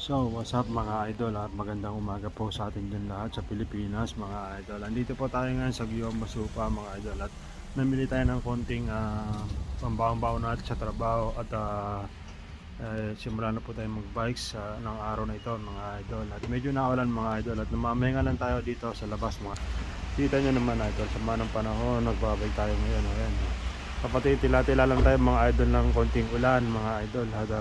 So, what's up mga idol at magandang umaga po sa atin dyan lahat sa Pilipinas mga idol. Andito po tayo ngayon sa Guion Masupa mga idol at namili tayo ng konting pambaon-baon natin sa trabaho at simula na po tayo mag-bikes ng araw na ito mga idol. At medyo naulan mga idol at namamahinga lang tayo dito sa labas mga. Kita nyo naman idol, sa manang panahon nagbabike tayo ngayon. Ayan. Kapatid tila-tila lang tayo mga idol ng konting ulan mga idol at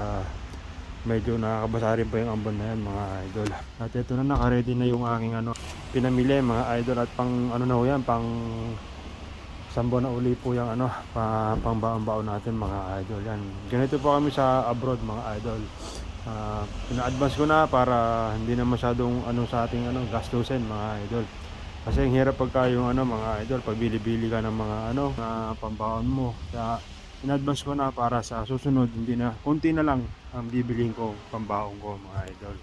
medyo nakakabasa rin po yung ambon na yan mga idol. At ito na, naka-ready na yung aking pinamili mga idol. At pang na ho yan, pang sambo na uli po yung pang baon-baon natin mga idol. Yan, ganito po kami sa abroad mga idol. Pina-advance ko na para hindi na masyadong sa ating gastusin mga idol. Kasi ang hirap pagka yung mga idol, pag bili-bili ka ng mga pambaon mo. Kaya in-advance ko na para sa susunod, hindi na, konti na lang ang bibiling ko, pambaon ko mga idol.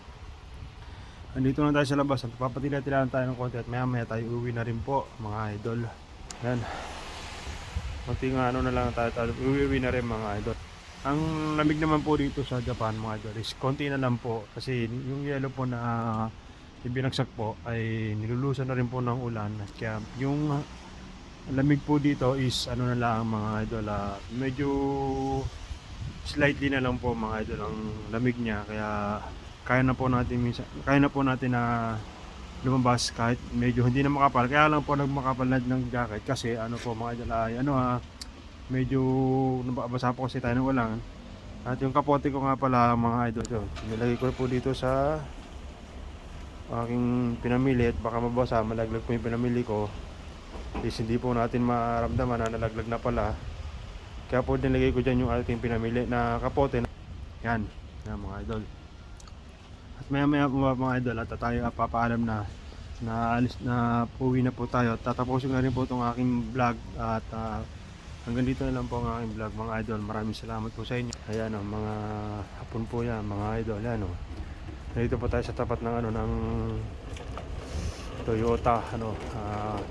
Andito na tayo sa labas at papatila-tila tayo ng konti at maya tayo uwi na rin po mga idol. Yan, konting na lang tayo uwi na rin mga idol. Ang lamig naman po dito sa Japan mga idol is konti na lang po, kasi yung yelo po na ibinagsak po ay nilulusan na rin po ng ulan. Kaya yung lamig po dito is na lang mga idol, medyo slightly na lang po mga idol ang lamig niya. Kaya kaya na po natin na lumabas kahit medyo hindi na makapal. Kaya lang po nagmakapal na ng jacket kasi po mga idol ay medyo nababasa po kasi tayo ng ulan. At yung kapote ko nga pala mga idol, so, nilagay ko po dito sa aking pinamili at baka mabasa, malaglag po yung pinamili ko. Is hindi po natin maramdaman na nalaglag na pala. Kaya po nilagay ko dyan yung ating pinamili na kapote. Yan mga idol. At maya mga idol at tayo papaalam na alis na, uwi na po tayo. Tatapusin na rin po itong aking vlog. At hanggang dito na lang po ang aking vlog mga idol. Maraming salamat po sa inyo. Ayan mga hapon po yan mga idol. Ayan dito po tayo sa tapat ng ng Toyota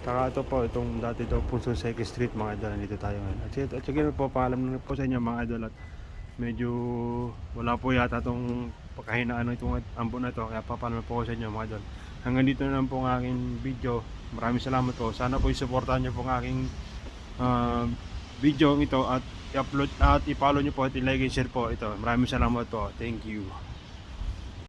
tsaka ito po, itong dati daw Punson Seki Street mga idol. Nandito tayo ngayon at sige po, paalam na po sa inyo mga idol. At medyo wala po yata itong pagkahinaan itong ambon na ito, kaya papaalam po ko sa inyo mga idol. Hanggang dito na lang po ang aking video. Maraming salamat po. Sana po isuportahan nyo po ang aking video ito at i-upload at i-follow nyo po at i-like and share po ito. Maraming salamat po. Thank you.